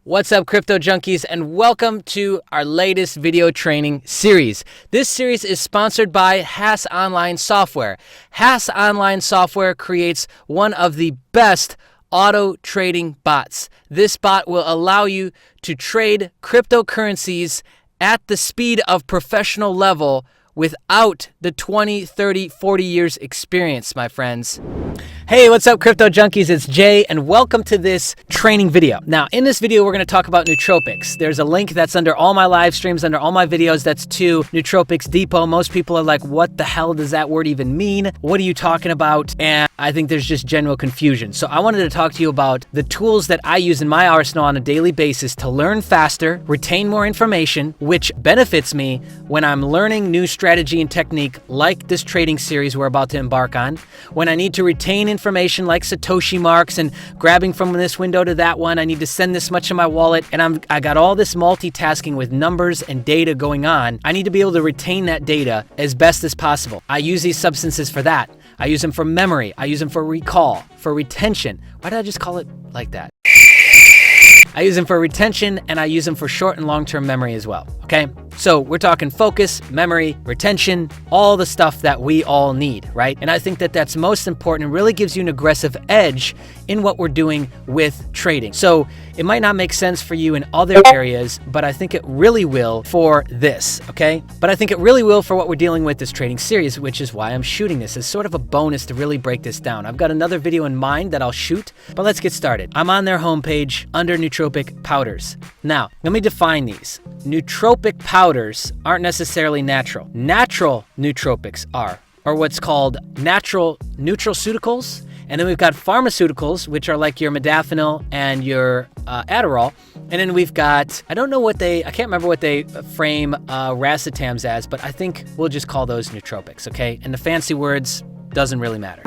What's up, crypto junkies, and welcome to our latest video training series. This series is sponsored by Hass Online Software. Hass Online Software creates one of the best auto trading bots. This bot will allow you to trade cryptocurrencies at the speed of professional level without the 20, 30, 40 years experience, my friends. Hey, what's up, crypto junkies? It's Jay, and welcome to this training video. Now, in this video, we're going to talk about nootropics. There's a link that's under all my live streams, under all my videos, that's to Nootropics Depot. Most people are like, what the hell does that word even mean? What are you talking about? And I think there's just general confusion. So I wanted to talk to you about the tools that I use in my arsenal on a daily basis to learn faster, retain more information, which benefits me when I'm learning new strategy and technique like this trading series we're about to embark on, when I need to retain information like Satoshi marks and grabbing from this window to that one, I need to send this much in my wallet, and I got all this multitasking with numbers and data going on. I need to be able to retain that data as best as possible. I use these substances for that. I use them for memory. I use them for recall, for retention. Why did I just call it like that? I use them for retention, and I use them for short and long-term memory as well, okay? So we're talking focus, memory, retention, all the stuff that we all need, right? And I think that that's most important and really gives you an aggressive edge in what we're doing with trading. So it might not make sense for you in other areas, but I think it really will for this, okay? But I think it really will for what we're dealing with this trading series, which is why I'm shooting this as sort of a bonus to really break this down. I've got another video in mind that I'll shoot, but let's get started. I'm on their homepage under Nootropic Powders. Now, let me define these. Nootropic powders aren't necessarily natural. Natural nootropics are, or what's called natural nutraceuticals. And then we've got pharmaceuticals, which are like your modafinil and your Adderall. And then we've got, I can't remember what they frame racetams as, but I think we'll just call those nootropics, okay? And the fancy words doesn't really matter.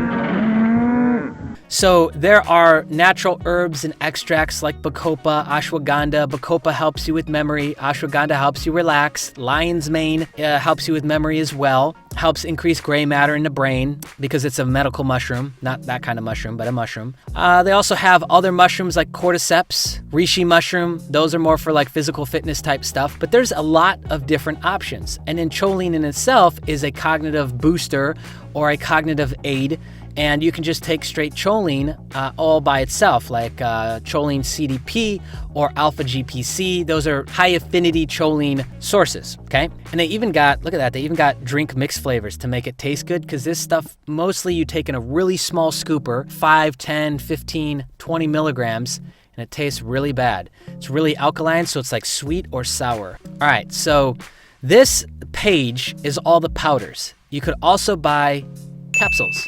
So there are natural herbs and extracts like Bacopa Ashwagandha. Bacopa helps you with memory. Ashwagandha helps you relax. Lion's mane helps you with memory as well. Helps increase gray matter in the brain because it's a medical mushroom. Not that kind of mushroom, but a mushroom. They also have other mushrooms like cordyceps, reishi mushroom. Those are more for like physical fitness type stuff. But there's a lot of different options. And then choline in itself is a cognitive booster or a cognitive aid. And you can just take straight choline all by itself, like choline CDP or alpha GPC. Those are high affinity choline sources, okay? And they even got, look at that, they even got drink mix flavors to make it taste good, because this stuff, mostly you take in a really small scooper, 5, 10, 15, 20 milligrams, and it tastes really bad. It's really alkaline, so it's like sweet or sour. All right, so this page is all the powders. You could also buy capsules.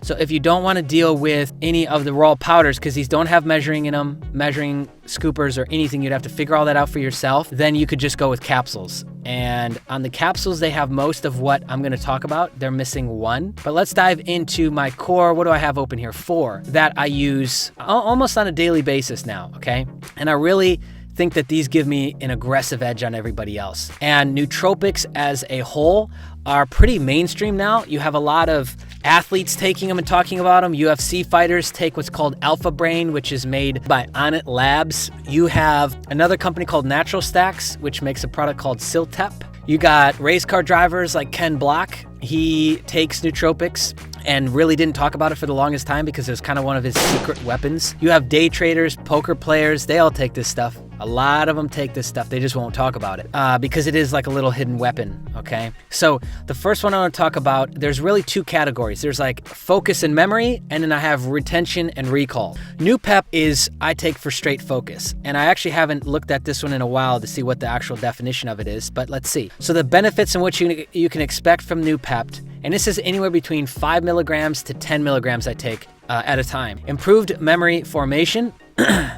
So if you don't want to deal with any of the raw powders, because these don't have measuring in them, measuring scoopers or anything, you'd have to figure all that out for yourself, then you could just go with capsules. And on the capsules, they have most of what I'm going to talk about. They're missing one. But let's dive into my core. What do I have open here? 4 that I use almost on a daily basis now, okay? And I really think that these give me an aggressive edge on everybody else. And nootropics as a whole are pretty mainstream now. You have a lot of athletes taking them and talking about them. UFC fighters take what's called Alpha Brain, which is made by Onnit Labs. You have another company called Natural Stacks, which makes a product called Siltep. You got race car drivers like Ken Block. He takes nootropics and really didn't talk about it for the longest time because it was kind of one of his secret weapons. You have day traders, poker players, they all take this stuff. A lot of them take this stuff. They just won't talk about it because it is like a little hidden weapon, okay? So the first one I want to talk about, there's really 2 categories. There's like focus and memory, and then I have retention and recall. Noopep is I take for straight focus, and I actually haven't looked at this one in a while to see what the actual definition of it is, but let's see. So the benefits and what you can expect from Noopep, and this is anywhere between 5 milligrams to 10 milligrams I take at a time. Improved memory formation,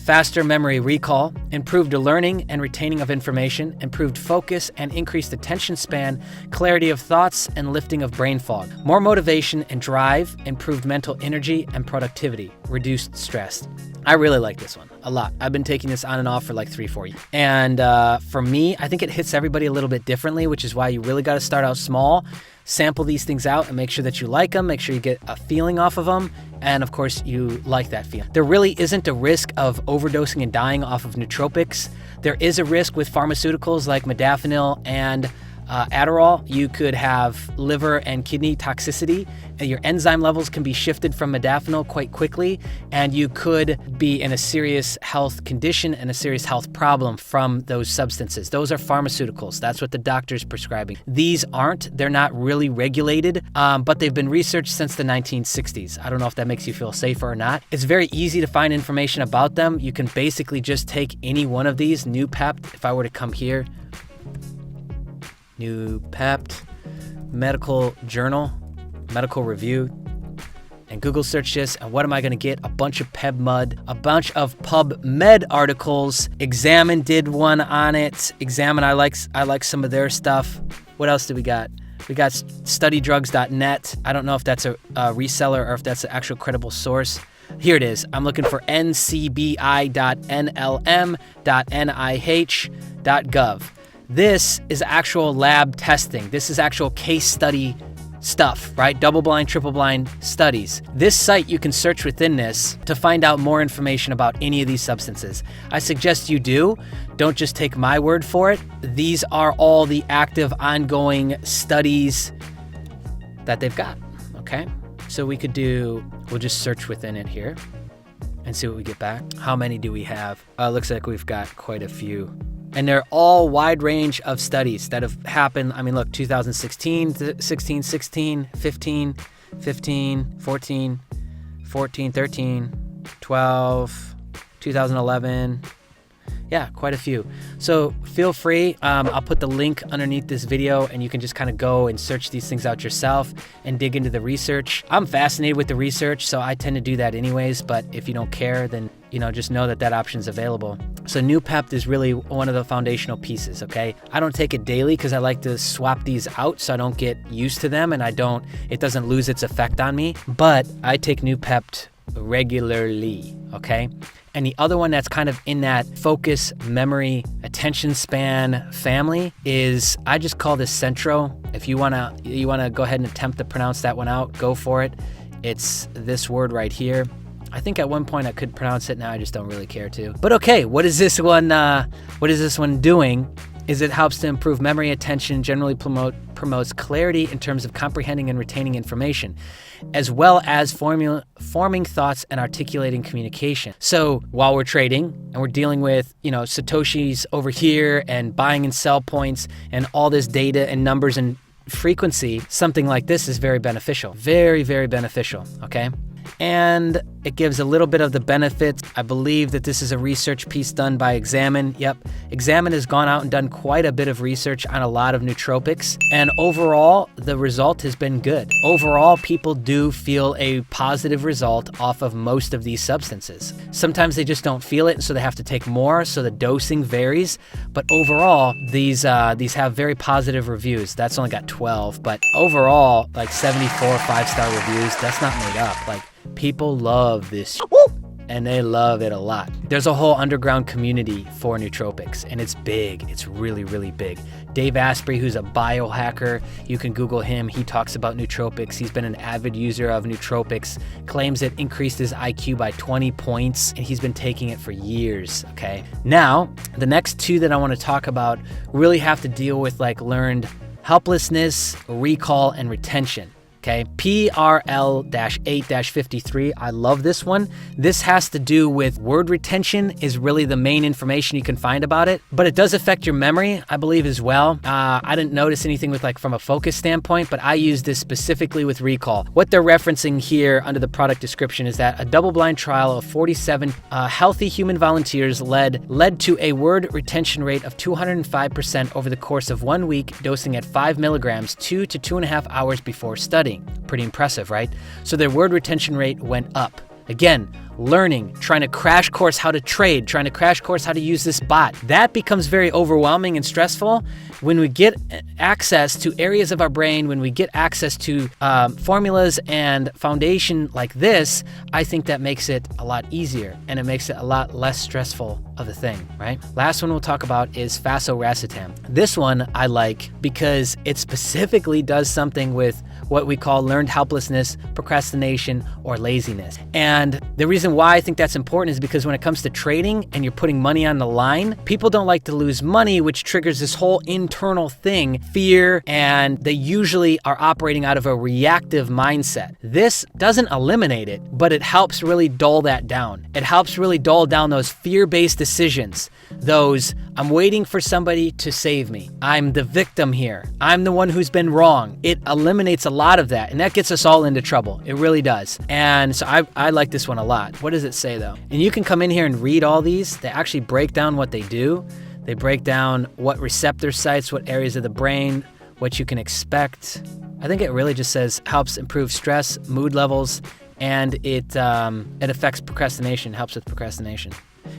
faster memory recall, improved learning and retaining of information, improved focus and increased attention span, clarity of thoughts and lifting of brain fog, more motivation and drive, improved mental energy and productivity, reduced stress. I really like this one a lot. I've been taking this on and off for like 3-4 years. And for me, I think it hits everybody a little bit differently, which is why you really got to start out small, sample these things out and make sure that you like them, make sure you get a feeling off of them, and of course you like that feeling. There really isn't a risk of overdosing and dying off of nootropics nootropics. There is a risk with pharmaceuticals like modafinil and Adderall. You could have liver and kidney toxicity. Your enzyme levels can be shifted from modafinil quite quickly, and you could be in a serious health condition and a serious health problem from those substances. Those are pharmaceuticals. That's what the doctor's prescribing. These aren't. They're not really regulated, but they've been researched since the 1960s. I don't know if that makes you feel safer or not. It's very easy to find information about them. You can basically just take any one of these. Noopept, if I were to come here, Noopept, medical journal, medical review, and Google search this, and what am I going to get? A bunch of PubMed articles. Examine did one on it. Examine, I like some of their stuff. What else do we got? We got studydrugs.net. I don't know if that's a reseller or if that's an actual credible source. Here it is. I'm looking for ncbi.nlm.nih.gov. This is actual lab testing. This is actual case study stuff, right? Double-blind, triple-blind studies. This site, you can search within this to find out more information about any of these substances. I suggest you do. Don't just take my word for it. These are all the active, ongoing studies that they've got, okay? So we'll just search within it here and see what we get back. How many do we have? Looks like we've got quite a few. And they're all wide range of studies that have happened. I mean, look, 2016, 16, 15, 14, 13, 12, 2011. Yeah, quite a few. So feel free. I'll put the link underneath this video, and you can just kind of go and search these things out yourself and dig into the research. I'm fascinated with the research, so I tend to do that anyways. But if you don't care, then just know that option's available. So Noopept is really one of the foundational pieces, okay? I don't take it daily because I like to swap these out so I don't get used to them and it doesn't lose its effect on me. But I take Noopept regularly, okay? And the other one that's kind of in that focus, memory, attention span family is, I just call this Centro. If you wanna go ahead and attempt to pronounce that one out, go for it. It's this word right here. I think at one point I could pronounce it. Now I just don't really care to. But okay, what is this one doing? Is it helps to improve memory, attention, generally promotes clarity in terms of comprehending and retaining information, as well as forming thoughts and articulating communication. So while we're trading and we're dealing with, Satoshis over here and buying and sell points and all this data and numbers and frequency, something like this is very beneficial. Very, very beneficial, okay? And it gives a little bit of the benefits. I believe that this is a research piece done by Examine. Yep, Examine has gone out and done quite a bit of research on a lot of nootropics. And overall, the result has been good. Overall, people do feel a positive result off of most of these substances. Sometimes they just don't feel it, so they have to take more, so the dosing varies. But overall, these have very positive reviews. That's only got 12, but overall, like 74 5-star reviews. That's not made up. Like, people love this and they love it a lot. There's a whole underground community for nootropics, and it's big. It's really, really big. Dave Asprey, who's a biohacker, you can Google him. He talks about nootropics. He's been an avid user of nootropics, claims it increased his IQ by 20 points, and he's been taking it for years, okay? Now, the next two that I want to talk about really have to deal with like learned helplessness, recall, and retention. Okay, PRL-8-53. I love this one. This has to do with word retention is really the main information you can find about it, but it does affect your memory, I believe, as well. I didn't notice anything with from a focus standpoint, but I use this specifically with recall. What they're referencing here under the product description is that a double-blind trial of 47 healthy human volunteers led to a word retention rate of 205% over the course of 1 week, dosing at 5 milligrams 2 to 2.5 hours before studying. Pretty impressive, right? So their word retention rate went up. Again, learning, trying to crash course how to trade, trying to crash course how to use this bot. That becomes very overwhelming and stressful when we get access to areas of our brain, when we get access to formulas and foundation like this. I think that makes it a lot easier and it makes it a lot less stressful of a thing, right? Last one we'll talk about is Faso Racetam. This one I like because it specifically does something with what we call learned helplessness, procrastination, or laziness. And the reason reason why I think that's important is because when it comes to trading and you're putting money on the line, people don't like to lose money, which triggers this whole internal thing, fear, and they usually are operating out of a reactive mindset. This doesn't eliminate it, but it helps really dull that down. It helps really dull down those fear-based decisions. Those, I'm waiting for somebody to save me. I'm the victim here. I'm the one who's been wrong. It eliminates a lot of that, and that gets us all into trouble. It really does. And so I like this one a lot. What does it say, though? And you can come in here and read all these. They actually break down what they do. They break down what receptor sites, what areas of the brain, what you can expect. I think it really just says helps improve stress, mood levels, and it affects procrastination, helps with procrastination.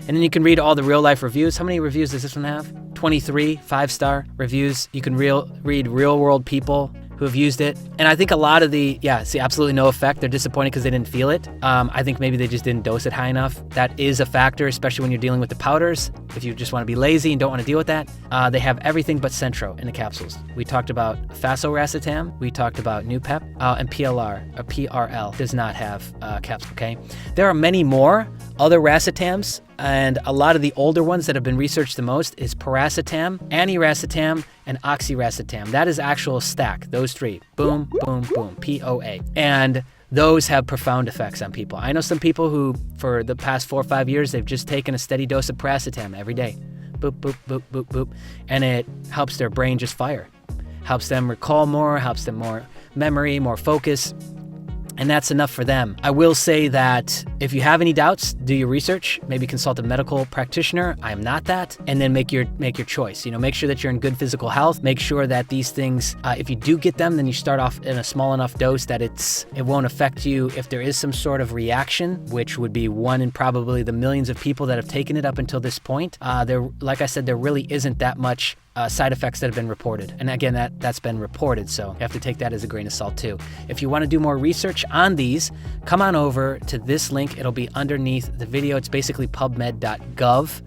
And then you can read all the real-life reviews. How many reviews does this one have? 23 5-star reviews. You can read real-world people who have used it. And I think a lot of see, absolutely no effect. They're disappointed because they didn't feel it. I think maybe they just didn't dose it high enough. That is a factor, especially when you're dealing with the powders. If you just want to be lazy and don't want to deal with that, they have everything but Centro in the capsules. We talked about Faso Racetam. We talked about Nupep, and PRL does not have capsule, okay? There are many more other racetams, and a lot of the older ones that have been researched the most is Paracetam, Aniracetam, and Oxiracetam. That is actual stack, those three. Boom, boom, boom, POA. And those have profound effects on people. I know some people who, for the past 4 or 5 years, they've just taken a steady dose of Paracetam every day. Boop, boop, boop, boop, boop. And it helps their brain just fire. Helps them recall more, helps them more memory, more focus. And that's enough for them. I will say that if you have any doubts, do your research, maybe consult a medical practitioner. I am not that. And then make your choice. Make sure that you're in good physical health. Make sure that these things, if you do get them, then you start off in a small enough dose that it won't affect you if there is some sort of reaction, which would be one in probably the millions of people that have taken it up until this point. Like I said, there really isn't that much side effects that have been reported. And again, that's been reported, so you have to take that as a grain of salt too. If you want to do more research on these, come on over to this link. It'll be underneath the video. It's basically pubmed.gov,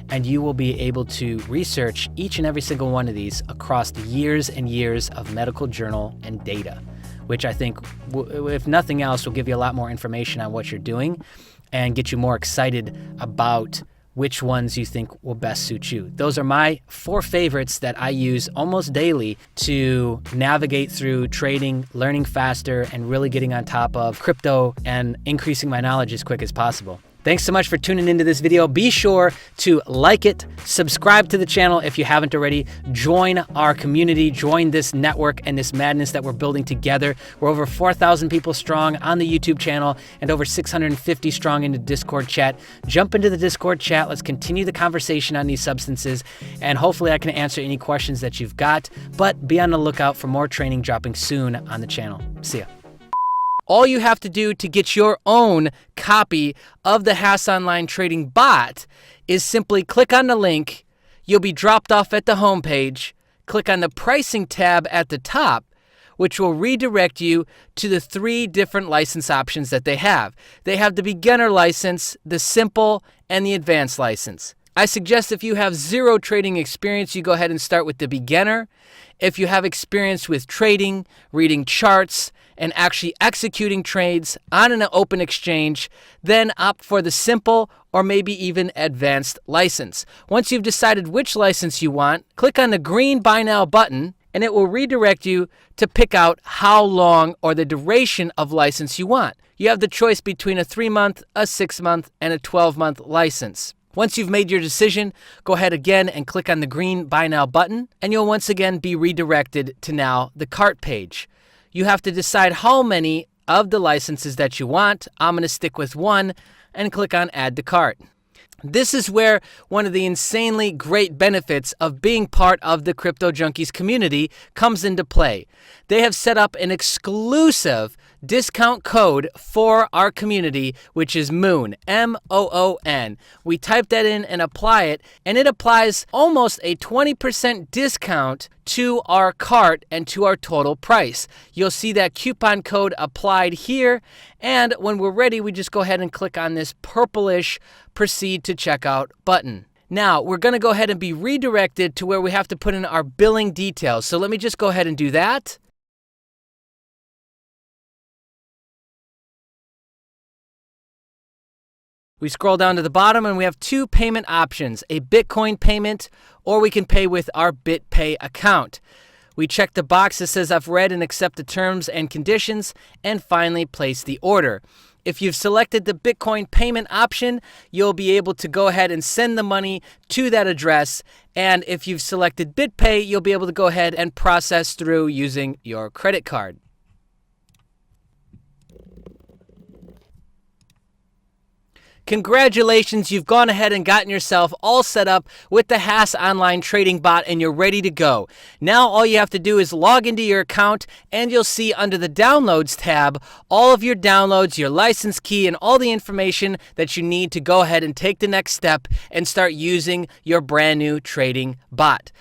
and you will be able to research each and every single one of these across the years and years of medical journal and data, which I think, if nothing else, will give you a lot more information on what you're doing and get you more excited about which ones you think will best suit you. Those are my 4 favorites that I use almost daily to navigate through trading, learning faster, and really getting on top of crypto and increasing my knowledge as quick as possible. Thanks so much for tuning into this video. Be sure to like it, subscribe to the channel if you haven't already, join our community, join this network and this madness that we're building together. We're over 4,000 people strong on the YouTube channel and over 650 strong in the Discord chat. Jump into the Discord chat. Let's continue the conversation on these substances, and hopefully I can answer any questions that you've got, but be on the lookout for more training dropping soon on the channel. See ya. All you have to do to get your own copy of the Haas Online Trading Bot is simply click on the link. You'll be dropped off at the homepage. Click on the pricing tab at the top, which will redirect you to the 3 different license options that they have. They have the beginner license, the simple, and the advanced license. I suggest if you have 0 trading experience, you go ahead and start with the beginner. If you have experience with trading, reading charts, and actually executing trades on an open exchange, then opt for the simple or maybe even advanced license. Once you've decided which license you want, click on the green Buy Now button, and it will redirect you to pick out how long or the duration of license you want. You have the choice between a 3-month, a 6-month, and a 12-month license. Once you've made your decision, go ahead again and click on the green Buy Now button, and you'll once again be redirected to now the cart page. You have to decide how many of the licenses that you want. I'm going to stick with 1 and click on Add to Cart. This is where one of the insanely great benefits of being part of the Crypto Junkies community comes into play. They have set up an exclusive discount code for our community, which is MOON, M-O-O-N. We type that in and apply it, and it applies almost a 20% discount to our cart and to our total price. You'll see that coupon code applied here, and when we're ready, we just go ahead and click on this purplish Proceed to Checkout button. Now, we're going to go ahead and be redirected to where we have to put in our billing details. So let me just go ahead and do that. We scroll down to the bottom and we have two payment options, a Bitcoin payment, or we can pay with our BitPay account. We check the box that says I've read and accept the terms and conditions, and finally place the order. If you've selected the Bitcoin payment option, you'll be able to go ahead and send the money to that address. And if you've selected BitPay, you'll be able to go ahead and process through using your credit card. Congratulations, you've gone ahead and gotten yourself all set up with the Haas online trading bot and you're ready to go. Now all you have to do is log into your account and you'll see under the Downloads tab all of your downloads, your license key, and all the information that you need to go ahead and take the next step and start using your brand new trading bot.